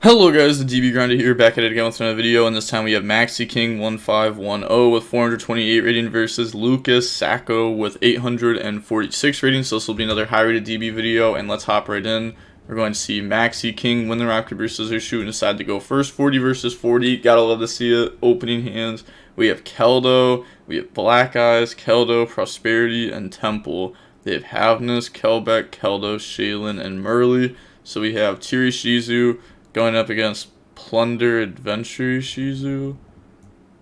Hello guys, the DB Grinder here, back at it again with another video, and this time we have Maxi King 1510 with 428 rating versus Lucas Sacco with 846 rating, so this will be another high rated DB video, and let's hop right in. We're going to see Maxi King win the rock, paper, scissors, shoot, and decide to go first. 40 versus 40, gotta love to see it. Opening hands, we have Keldo, we have Black Eyes, Keldo, Prosperity, and Temple. They have Havness, Kelbeck, Keldo, Shaylin, and Merle. So we have Ishizu going up against Plunder Adventure Ishizu.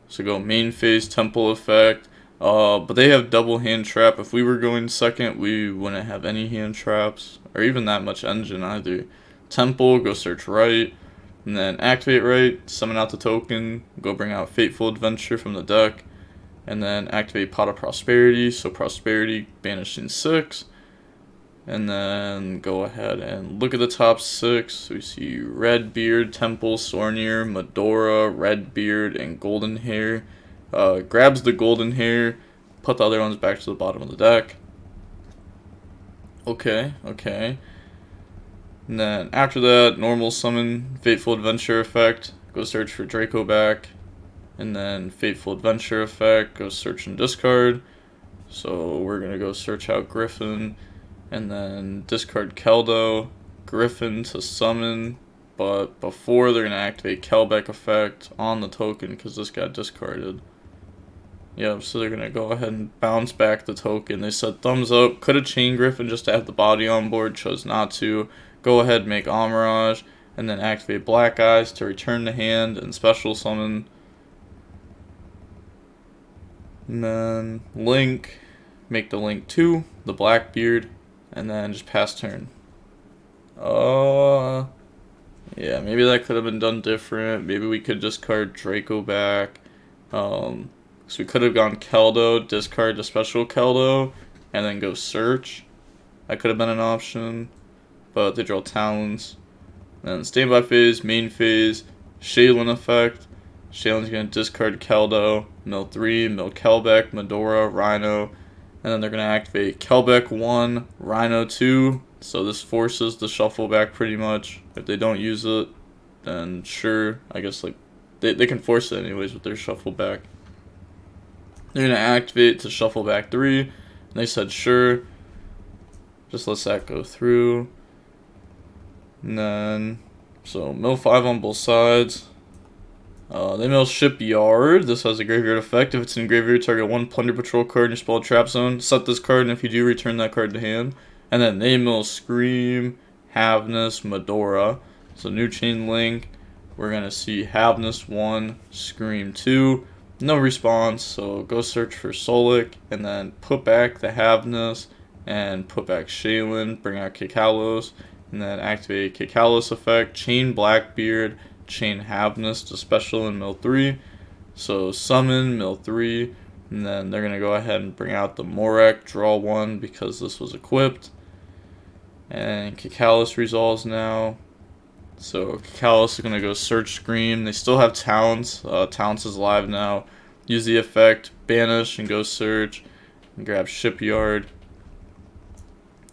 So go main phase, Temple effect. But they have double hand trap. If we were going second, we wouldn't have any hand traps. Or even that much engine either. Temple, go search right. And then activate right, summon out the token. Go bring out Fateful Adventure from the deck. And then activate Pot of Prosperity. So Prosperity, banishing 6. And then go ahead and look at the top 6. So we see Redbeard, Temple, Sornier, Medora, Redbeard, and Golden Hair. Grabs the Golden Hair, put the other ones back to the bottom of the deck. Okay. And then after that, normal summon, Fateful Adventure effect, go search for Draco back. And then Fateful Adventure effect, go search and discard. So we're going to go search out Griffin. And then discard Keldo, Griffin to summon, but before they're going to activate Kelbeck effect on the token because this got discarded. Yep, so they're going to go ahead and bounce back the token. They said thumbs up, could have chained Griffin just to have the body on board, chose not to. Go ahead, make Amirage, and then activate Black Eyes to return the hand and special summon. And then Link, make the Link 2, the Blackbeard. And then just pass turn. Yeah, maybe that could have been done different. Maybe we could discard Draco back. So we could have gone Keldo, discard the special Keldo, and then go search. That could have been an option. But they draw Talons. Then standby phase, main phase, Shaylin effect. Shaylin's going to discard Keldo, mill 3, mill Kelbeck, Medora, Rhino. And then they're going to activate Kelbeck 1, Rhino 2. So this forces the shuffle back pretty much. If they don't use it, then sure, I guess like they can force it anyways with their shuffle back. They're going to activate to shuffle back 3. And they said sure. Just let that go through. And then, so mill 5 on both sides. They mill Shipyard. This has a graveyard effect. If it's in graveyard, target 1 Plunder Patrol card in your spell trap zone. Set this card, and if you do, return that card to hand. And then they mill Scream, Havness, Medora. So new chain link. We're going to see Havness 1, Scream 2. No response, so go search for Solic. And then put back the Havness. And put back Shaylin. Bring out Kikalos. And then activate Kikalos effect. Chain Blackbeard. Chain Havness to special in mill 3. So summon mill 3, and then they're going to go ahead and bring out the Morek, draw 1 because this was equipped. And Kikalos resolves now. So Kikalos is going to go search Scream. They still have Talents. Talents is live now. Use the effect, banish, and go search. And grab Shipyard.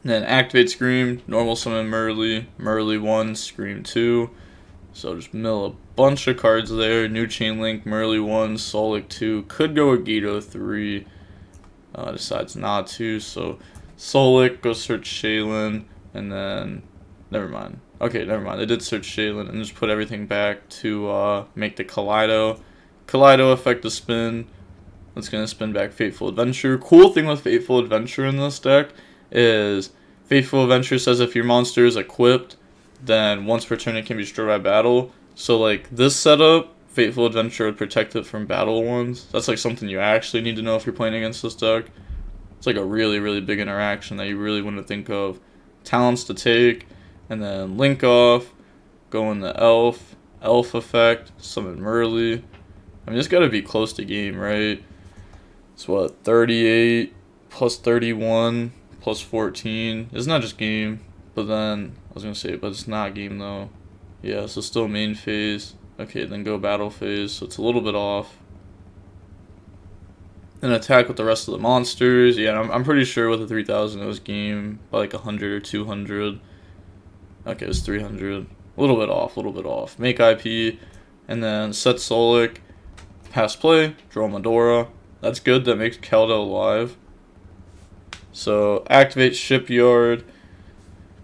And then activate Scream, normal summon Merle, Merle 1, Scream 2. So just mill a bunch of cards there. New chain link, Merle 1, Solic 2. Could go YuGiOh 3. Decides not to. So Solic, go search Shaylin. And then, never mind. Okay, never mind. They did search Shaylin and just put everything back to make the Kaleido. Kaleido effect to spin. It's going to spin back Fateful Adventure. Cool thing with Fateful Adventure in this deck is Fateful Adventure says if your monster is equipped, then once per turn it can be destroyed by battle. So like this setup, Fateful Adventure would protect it from battle ones. That's like something you actually need to know if you're playing against this deck. It's like a really, really big interaction that you really want to think of. Talents to take, and then link off, go in the elf effect, summon Merle. I mean, it's got to be close to game, right? It's what, 38 plus 31 plus 14. It's not just game, but then I was going to say, but it's not game though. Yeah, so still main phase. Okay, then go battle phase, so it's a little bit off. Then attack with the rest of the monsters. Yeah, I'm pretty sure with the 3000 it was game by like 100 or 200. Okay, it was 300. A little bit off, a little bit off. Make IP, and then set Solic, pass play, draw Medora. That's good, that makes Keldo alive. So activate Shipyard,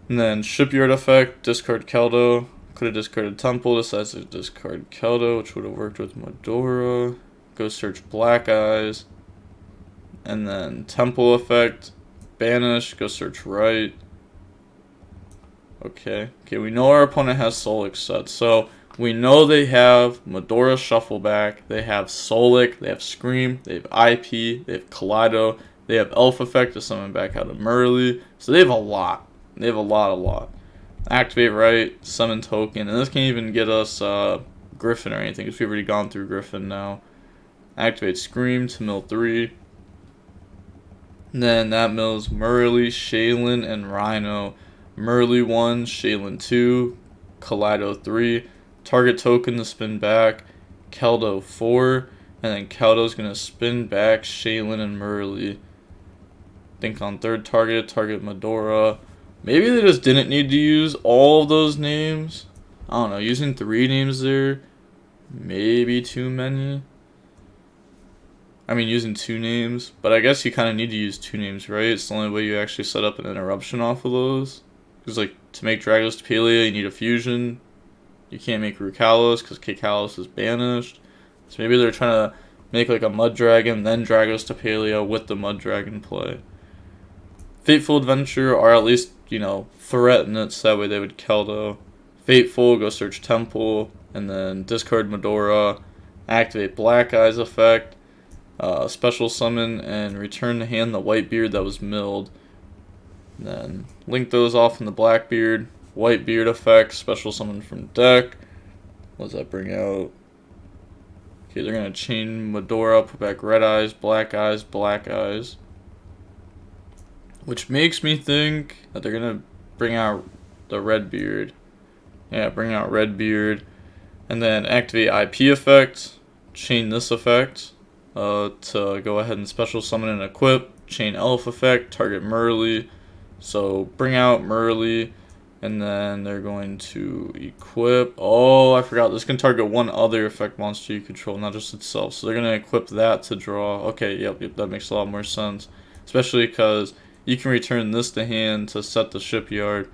and then Shipyard effect, discard Keldo. Could have discarded Temple, decides to discard Keldo, which would have worked with Medora. Go search Black Eyes, and then Temple effect, banish, go search right. Okay, we know our opponent has Solic set, so we know they have Medora Shuffleback, they have Solic, they have Scream, they have IP, they have Kaleido, they have Elf Effect to summon back out of Merly, so they have a lot. They have a lot. Activate right, summon token, and this can't even get us Griffin or anything, because we've already gone through Griffin now. Activate Scream to mill 3. And then that mills Merly, Shaylin, and Rhino. Merly 1, Shaylin 2, Kaleido 3, target token to spin back, Keldo 4, and then Keldo's going to spin back Shaylin and Merly. Think on third target, target Medora. Maybe they just didn't need to use all of those names. I don't know, using 3 names there, maybe too many. I mean, using 2 names, but I guess you kind of need to use 2 names, right? It's the only way you actually set up an interruption off of those. Because, like, to make Dragos to Palia, you need a fusion. You can't make Rukalos because Kikalos is banished. So maybe they're trying to make, like, a Mud Dragon, then Dragos to Palia with the Mud Dragon play. Fateful Adventure, or at least, you know, threaten it so that way they would Keldo. Fateful, go search Temple, and then discard Medora. Activate Black Eyes effect. Special summon, and return to hand the Whitebeard that was milled. Then link those off in the Blackbeard, Whitebeard effect, special summon from deck. What does that bring out? Okay, they're going to chain Medora, put back Red Eyes, Black Eyes, Black Eyes. Which makes me think that they're going to bring out the Redbeard. Yeah, bring out Redbeard. And then activate IP effect, chain this effect to go ahead and special summon and equip, chain Elf effect, target Merly. So bring out Merly, and then they're going to equip. Oh, I forgot. This can target one other effect monster you control, not just itself. So they're going to equip that to draw. Okay, yep, that makes a lot more sense. Especially because you can return this to hand to set the Shipyard.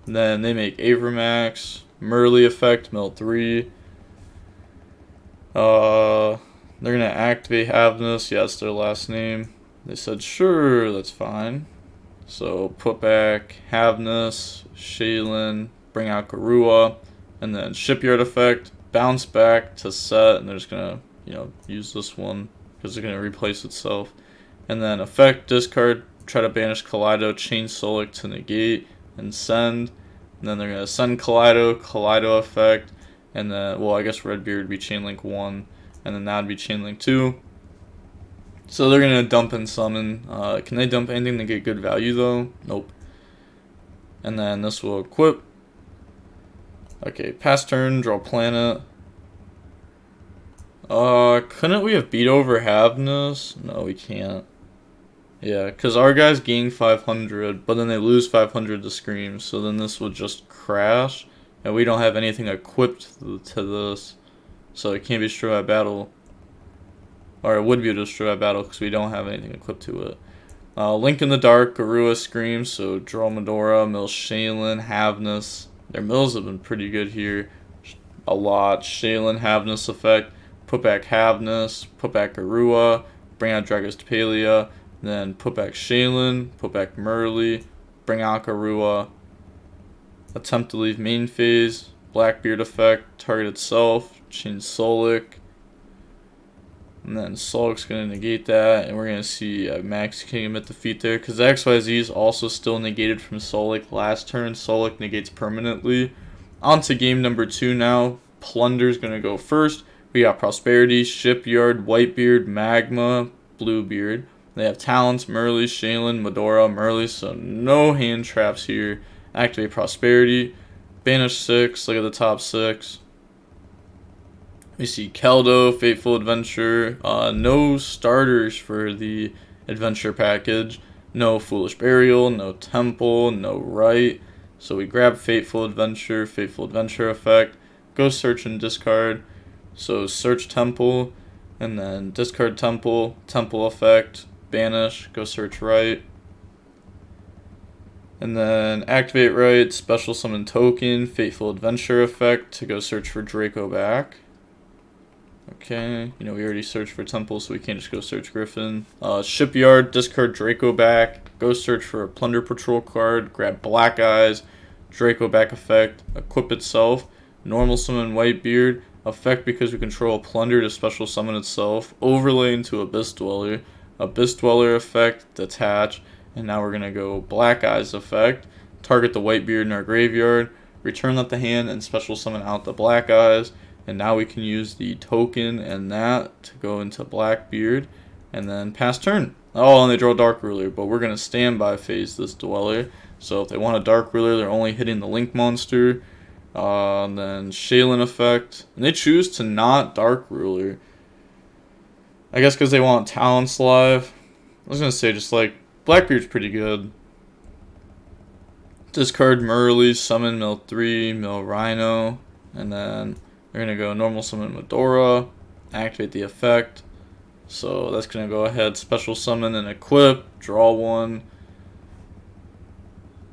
And then they make Avramax, Merly effect, mill 3. They're going to activate Havness. Yeah, that's their last name. They said, sure, that's fine. So put back Havness, Shaylin, bring out Garua, and then Shipyard effect, bounce back to set, and they're just going to, you know, use this one because they're going to replace itself. And then effect, discard, try to banish Kaleido, chain Solic to negate, and send. And then they're going to send Kaleido, Kaleido effect, and then, well, I guess Redbeard would be chain link 1, and then that would be chain link 2. So they're going to dump and summon. Can they dump anything to get good value, though? Nope. And then this will equip. Okay, pass turn, draw planet. Couldn't we have beat over Havness? No, we can't. Yeah, because our guys gain 500, but then they lose 500 to Scream, so then this would just crash, and we don't have anything equipped to this, so it can't be destroyed by battle. Or it would be destroyed by battle because we don't have anything equipped to it. Link in the Dark, Garua, Scream, so draw Medora, mill Shaylin, Havness. Their mills have been pretty good here. A lot. Shaylin, Havness effect, put back Havness, put back Garua, bring out Dragos to Palia, then put back Shaylin, put back Merly, bring out Garua, attempt to leave main phase, Blackbeard effect, target itself, change Solic, and then Solic's going to negate that, and we're going to see Max King at defeat there, because the XYZ is also still negated from Solic last turn. Solic negates permanently. On to game number 2 now. Plunder's going to go first. We got Prosperity, Shipyard, Whitebeard, Magma, Bluebeard. They have talents, Merly, Shaylin, Medora, Merly, so no hand traps here. Activate Prosperity. Banish 6, look at the top 6. We see Keldo, Fateful Adventure, no starters for the adventure package, no Foolish Burial, no Temple, no Right. So we grab Fateful Adventure effect, go search and discard. So search Temple, and then discard Temple effect, banish, go search right. And then activate right, special summon token, Fateful Adventure effect to go search for Draco back. Okay, we already searched for Temple, so we can't just go search Griffin. Shipyard, discard Draco back, go search for a Plunder Patrol card, grab Black Eyes, Draco back effect, equip itself, normal summon Whitebeard, effect because we control a Plunder to special summon itself, overlay into Abyss Dweller effect, detach, and now we're going to go Black Eyes effect, target the Whitebeard in our graveyard, return that to hand, and special summon out the Black Eyes. And now we can use the token and that to go into Blackbeard and then pass turn. Oh, and they draw Dark Ruler, but we're going to standby phase this Dweller. So if they want a Dark Ruler, they're only hitting the Link monster. And then Shaylin effect. And they choose to not Dark Ruler. I guess because they want Talents Live. I was going to say just like Blackbeard's pretty good. Discard Merly, summon mill 3, mill Rhino, and then we're going to go normal summon Medora, activate the effect. So that's going to go ahead, special summon and equip, draw one.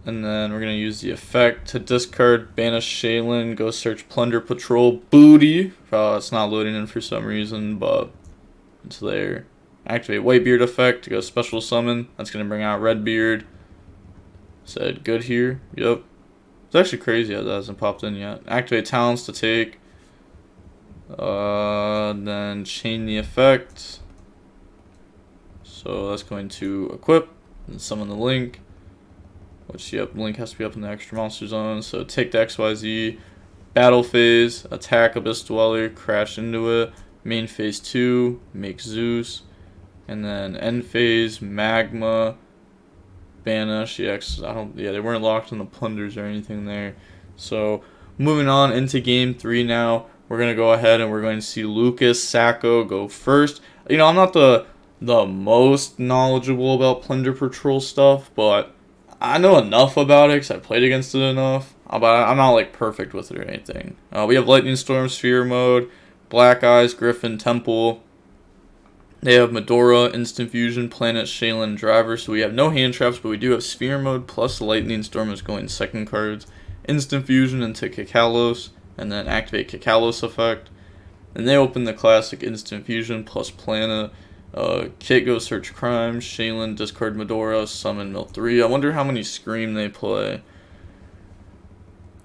And then we're going to use the effect to discard, banish Shaylin, go search Plunder Patrol, booty. It's not loading in for some reason, but it's there. Activate Whitebeard effect to go special summon. That's going to bring out Redbeard. Said good here. Yep. It's actually crazy how that hasn't popped in yet. Activate Talents to take. Then chain the effect. So that's going to equip and summon the Link. Which, yep, Link has to be up in the extra monster zone. So take the XYZ, battle phase, attack Abyss Dweller, crash into it. Main phase 2, make Zeus. And then end phase, Magma, banish. Yeah, they weren't locked in the plunders or anything there. So moving on into game 3 now. We're going to go ahead and we're going to see Lucas Sacco go first. I'm not the most knowledgeable about Plunder Patrol stuff, but I know enough about it because I played against it enough. But I'm not like perfect with it or anything. We have Lightning Storm, Sphere Mode, Black Eyes, Griffin, Temple. They have Medora, Instant Fusion, Planet, Shaylin, Driver. So we have no hand traps, but we do have Sphere Mode plus Lightning Storm is going second cards. Instant Fusion into Kikalos. And then activate Kikalos effect. And they open the classic Instant Fusion plus Planet. Kit goes search crime. Shaylin, discard Medora, summon mill 3. I wonder how many Scream they play.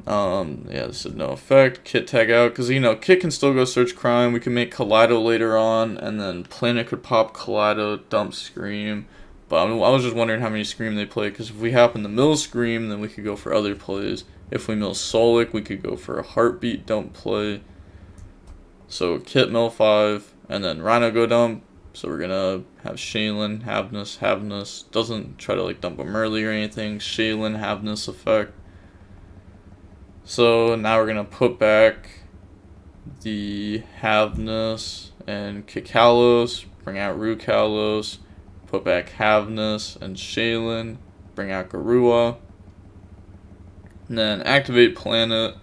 Yeah, this is no effect. Kit tag out. Because, Kit can still go search crime. We can make Kaleido later on. And then Planet could pop Kaleido, dump Scream. But I was just wondering how many Scream they play. Because if we happen to mill Scream, then we could go for other plays. If we mill Solic, we could go for a Heartbeat dump play. So Kit mill 5, and then Rhino go dump. So we're gonna have Shaylin, Havnus. Doesn't try to like dump him early or anything. Shaylin, Havnus effect. So now we're gonna put back the Havnus and Kikalos, bring out Rukalos, put back Havnus and Shaylin, bring out Garua. And then activate Planet.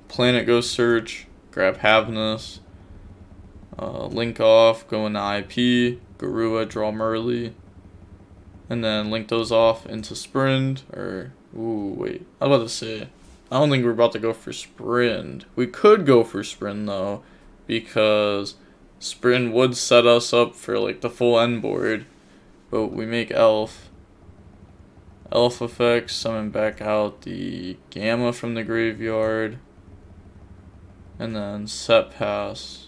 Planet goes search. Grab Havnus. Link off. Go into IP. Garua, draw Merly. And then link those off into Sprint. Wait. I was about to say. I don't think we're about to go for Sprint. We could go for Sprint though. Because Sprint would set us up for like the full end board. But we make Elf. Elf effects, summon back out the Gamma from the graveyard. And then set pass.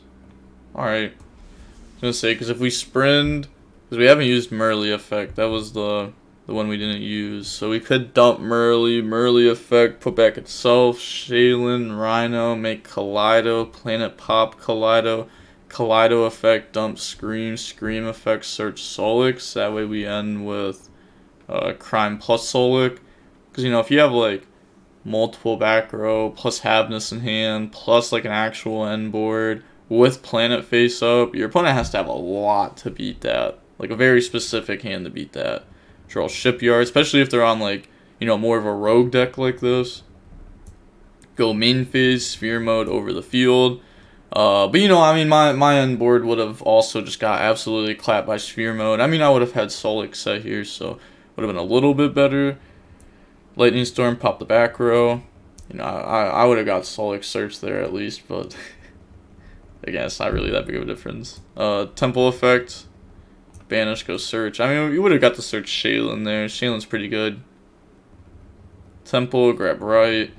Alright. I was going to say, because if we sprint, because we haven't used Merly effect, that was the one we didn't use. So we could dump Merly effect, put back itself, Shaylin, Rhino, make Kaleido, Planet pop Kaleido, Kaleido effect, dump Scream effect, search Solix. That way we end with Crime plus Solic. Because, if you have, like, multiple back row, plus Havnus in hand, plus, like, an actual end board, with Planet face up, your opponent has to have a lot to beat that. Like, a very specific hand to beat that. Draw Shipyard, especially if they're on, like, you know, more of a rogue deck like this, go main phase, sphere mode over the field. But you know, I mean, my end board would have also just got absolutely clapped by sphere mode. I mean, I would have had Solic set here, so would have been a little bit better. Lightning Storm, pop the back row. You know, I would have got Solic Search there at least, but again, it's not really that big of a difference. Temple Effect, banish, go Search. I mean, you would have got to search Shaylin there. Shaylin's pretty good. Temple, grab right.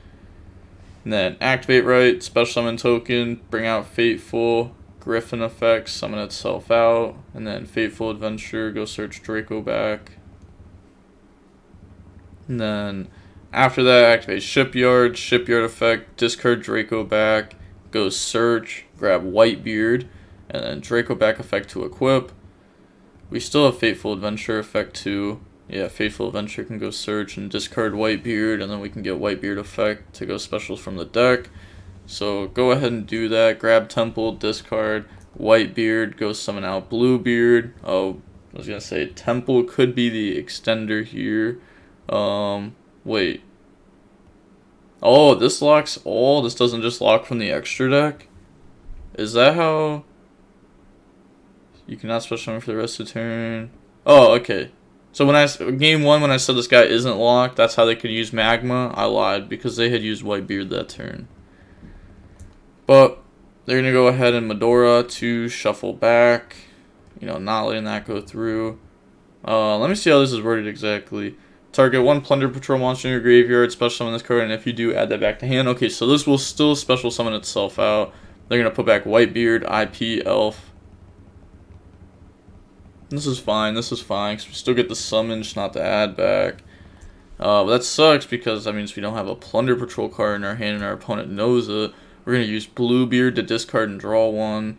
And then activate right, special summon token, bring out Fateful, Griffin effect, summon itself out, and then Fateful Adventure, go search Draco back. And then after that, activate Shipyard, Shipyard effect, discard Draco back, go search, grab Whitebeard, and then Draco back effect to equip. We still have Fateful Adventure effect too. Yeah, Fateful Adventure can go search and discard Whitebeard, and then we can get Whitebeard effect to go specials from the deck. So go ahead and do that. Grab Temple, discard Whitebeard, go summon out Bluebeard. Oh, I was gonna say Temple could be the extender here. Wait. Oh, this locks all? This doesn't just lock from the extra deck? Is that how... You cannot special summon for the rest of the turn? Oh, okay. So game 1, when I said this guy isn't locked, that's how they could use Magma. I lied, because they had used Whitebeard that turn. But they're going to go ahead and Medora to shuffle back. You know, not letting that go through. Let me see how this is worded exactly. Target 1 Plunder Patrol monster in your graveyard, special summon this card, and if you do, add that back to hand. Okay, so this will still special summon itself out. They're going to put back Whitebeard, IP, Elf. This is fine, because we still get the summon, just not to add back. But that sucks because that means we don't have a Plunder Patrol card in our hand and our opponent knows it. We're going to use Bluebeard to discard and draw one.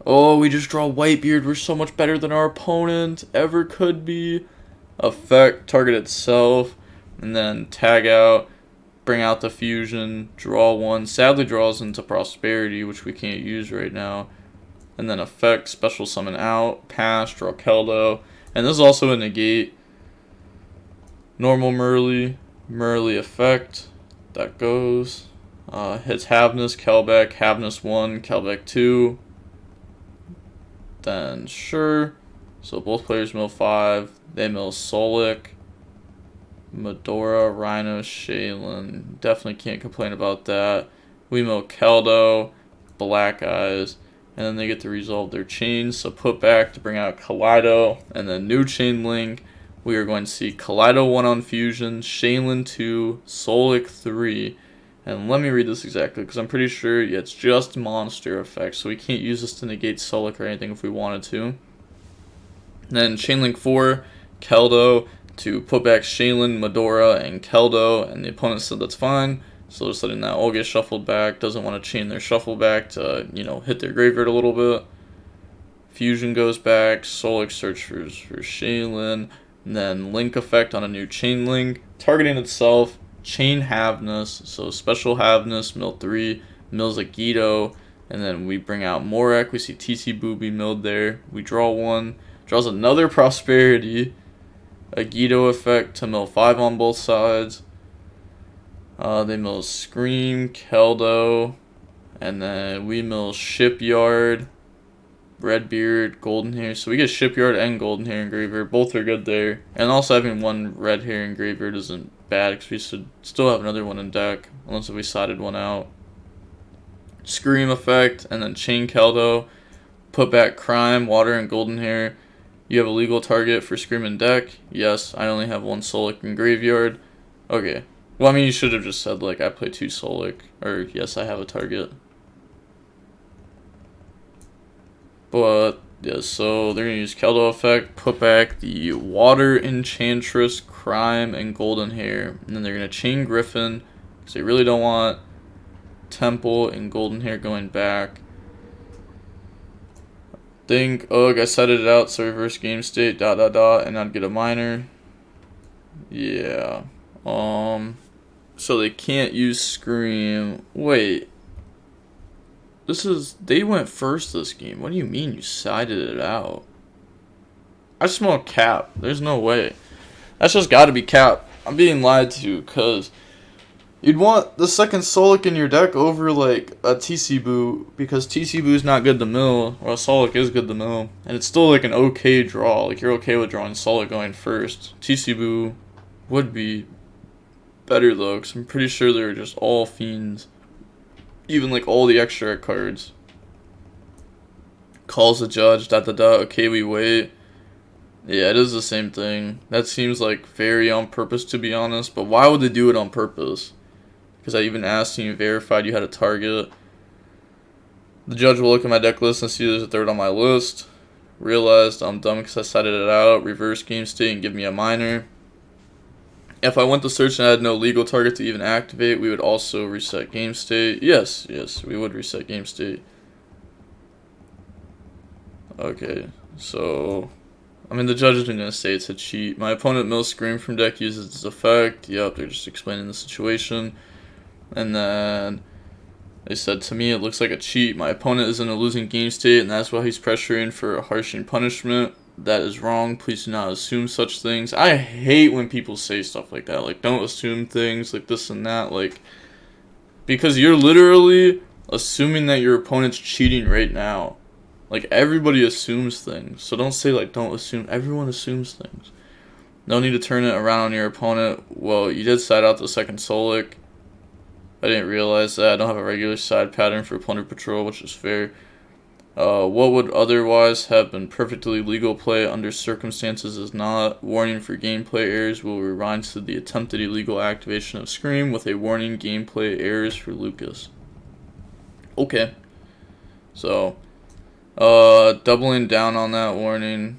Oh, we just draw Whitebeard. We're so much better than our opponent ever could be. Effect, target itself, and then tag out, bring out the fusion, draw one. Sadly draws into Prosperity, which we can't use right now. And then effect, special summon out, pass, draw Keldo. And this is also a negate. Normal Merly effect. That goes. Hits Havnus, Kelbeck, Havnus 1, Kelbeck 2. Then sure. So both players mill 5. They mill Solic, Medora, Rhino, Shaylin. Definitely can't complain about that. We mill Keldo, Black Eyes. And then they get to resolve their chains. So put back to bring out Kaleido. And then new chain link. We are going to see Kaleido 1 on Fusion, Shaylin 2, Solic 3. And let me read this exactly, because I'm pretty sure it's just monster effects. So we can't use this to negate Solic or anything if we wanted to. And then chain link 4, Keldo to put back Shaylin, Medora, and Keldo. And the opponent said that's fine. So just letting that all get shuffled back. Doesn't want to chain their shuffle back to, you know, hit their graveyard a little bit. Fusion goes back. Solic search for Shaylin. And then link effect on a new chain link. Targeting itself. Chain Havnus. So special Havnus. Mill 3. Mills a YuGiOh. And then we bring out Morek. We see TC Booby milled there. We draw one. Draws another Prosperity. A YuGiOh effect to mill 5 on both sides. They mill Scream, Keldo, and then we mill Shipyard, Redbeard, Golden Hair. So we get Shipyard and Golden Hair in graveyard. Both are good there. And also having one red hair in graveyard isn't bad because we should still have another one in deck unless we sided one out. Scream effect, and then Chain Keldo, put back Crime, Water, and Golden Hair. You have a legal target for Scream in deck? Yes, I only have one Solic in graveyard. Okay. Well, I mean, you should have just said, like, I play 2 Solic. Or, yes, I have a target. But, yeah, so they're going to use Keldo effect, put back the Water Enchantress, Crime, and Golden Hair. And then they're going to chain Griffin, because they really don't want Temple and Golden Hair going back. Think, ugh, I setted it out, so reverse game state, and I'd get a minor. Yeah. So they can't use Scream. Wait. They went first this game. What do you mean you sided it out? I smell cap. There's no way. That's just got to be cap. I'm being lied to, because you'd want the second Solic in your deck over, like, a TC Boo, because TC Boo's not good to mill, or a Solic is good to mill, and it's still, like, an okay draw. Like, you're okay with drawing Solic going first. TC Boo would be better, though, because I'm pretty sure they're just all fiends. Even, like, all the extra cards. Calls the judge, ... okay, we wait. Yeah, it is the same thing. That seems like very on purpose, to be honest. But why would they do it on purpose? Because I even asked and you verified you had a target. The judge will look at my deck list and see there's a third on my list. Realized I'm dumb because I cited it out. Reverse game state and give me a minor. If I went to search and I had no legal target to even activate, we would also reset game state. Yes, we would reset game state. Okay, so... I mean, the judge isn't going to say it's a cheat. My opponent mills Scream from deck, uses its effect. Yep, they're just explaining the situation. And then they said, to me, it looks like a cheat. My opponent is in a losing game state, and that's why he's pressuring for a harshing punishment. That is wrong. Please do not assume such things. I hate when people say stuff like that. Like, don't assume things, like this and that. Like, because you're literally assuming that your opponent's cheating right now. Like, everybody assumes things. So don't say, like, don't assume. Everyone assumes things. No need to turn it around on your opponent. Well, you did side out the second Solic. I didn't realize that. I don't have a regular side pattern for Plunder Patrol, which is fair. What would otherwise have been perfectly legal play under circumstances is not. Warning for gameplay errors will rewind to the attempted illegal activation of Scream with a warning gameplay errors for Lucas. Okay. So... doubling down on that warning.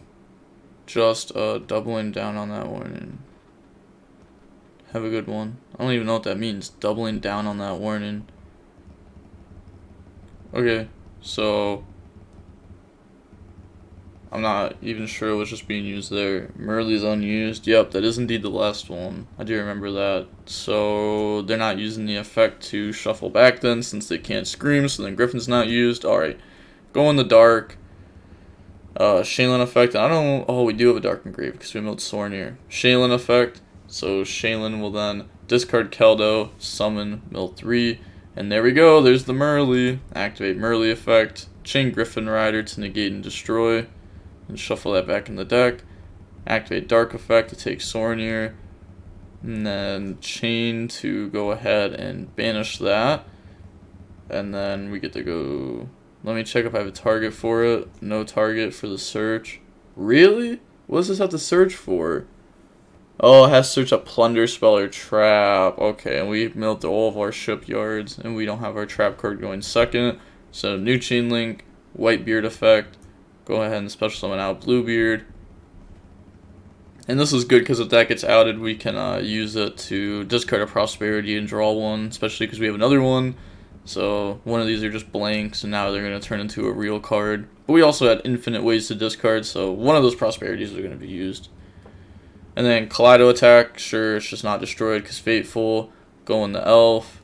Just, doubling down on that warning. Have a good one. I don't even know what that means. Doubling down on that warning. Okay, so... I'm not even sure it was just being used there. Merle's unused. Yep, that is indeed the last one. I do remember that. So, they're not using the effect to shuffle back then, since they can't Scream, so then Griffin's not used. Alright. Go in the dark. Shaylin effect. I don't know. Oh, we do have a Dark Engrave because we milled Sornier. Shaylin effect. So Shaylin will then discard Keldo, summon, mill 3. And there we go. There's the Merle. Activate Merle effect. Chain Griffin Rider to negate and destroy. And shuffle that back in the deck. Activate Dark effect to take Sornier. And then chain to go ahead and banish that. And then we get to go... Let me check if I have a target for it. No target for the search. Really? What does this have to search for? Oh, it has to search a plunder spell or trap. Okay, and we milled all of our shipyards, and we don't have our trap card going second. So, new chain link, Whitebeard effect. Go ahead and special summon out Bluebeard. And this is good because if that gets outed, we can use it to discard a Prosperity and draw one, especially because we have another one. So one of these are just blanks, and now they're going to turn into a real card. But we also had infinite ways to discard, so one of those Prosperities are going to be used. And then Kaleido attack, sure, it's just not destroyed because Fateful. Go in the Elf.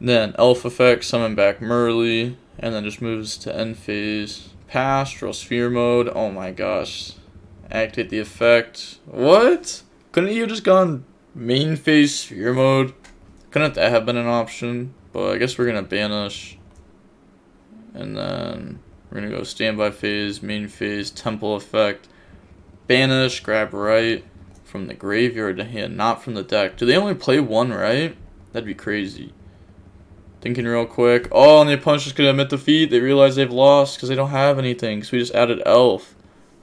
Then Elf effect, summon back Merle, and then just moves to end phase. Pass, draw Sphere mode. Oh my gosh. Activate the effect. What? Couldn't you have just gone main phase Sphere mode? Couldn't that have been an option? But I guess we're going to banish. And then we're going to go standby phase, main phase, temple effect. Banish, grab right from the graveyard to hand, not from the deck. Do they only play one right? That'd be crazy. Thinking real quick. Oh, and the opponent's just going to admit defeat. They realize they've lost because they don't have anything. Because we just added Elf.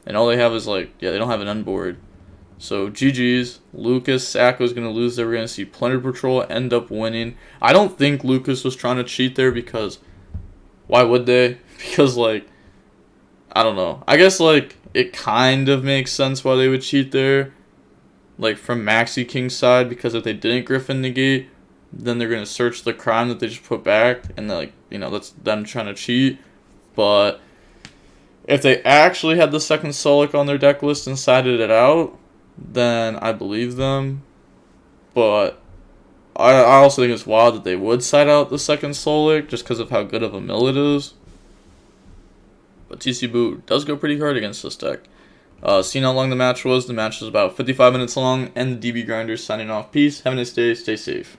And all they have is like, yeah, they don't have an end board. So, GG's. Lucas, Sacco's going to lose there. We're going to see Plunder Patrol end up winning. I don't think Lucas was trying to cheat there because... Why would they? Because, like... I don't know. I guess, like, it kind of makes sense why they would cheat there. Like, from Maxi King's side. Because if they didn't Griffin negate, then they're going to search the crime that they just put back. And, like, you know, that's them trying to cheat. But... if they actually had the second Solic on their deck list and sided it out... then I believe them. But I also think it's wild that they would side out the second Solic just because of how good of a mill it is. But TC Boo does go pretty hard against this deck. Seeing how long the match was about 55 minutes long, and the DB Grinders signing off. Peace, have a nice day, stay safe.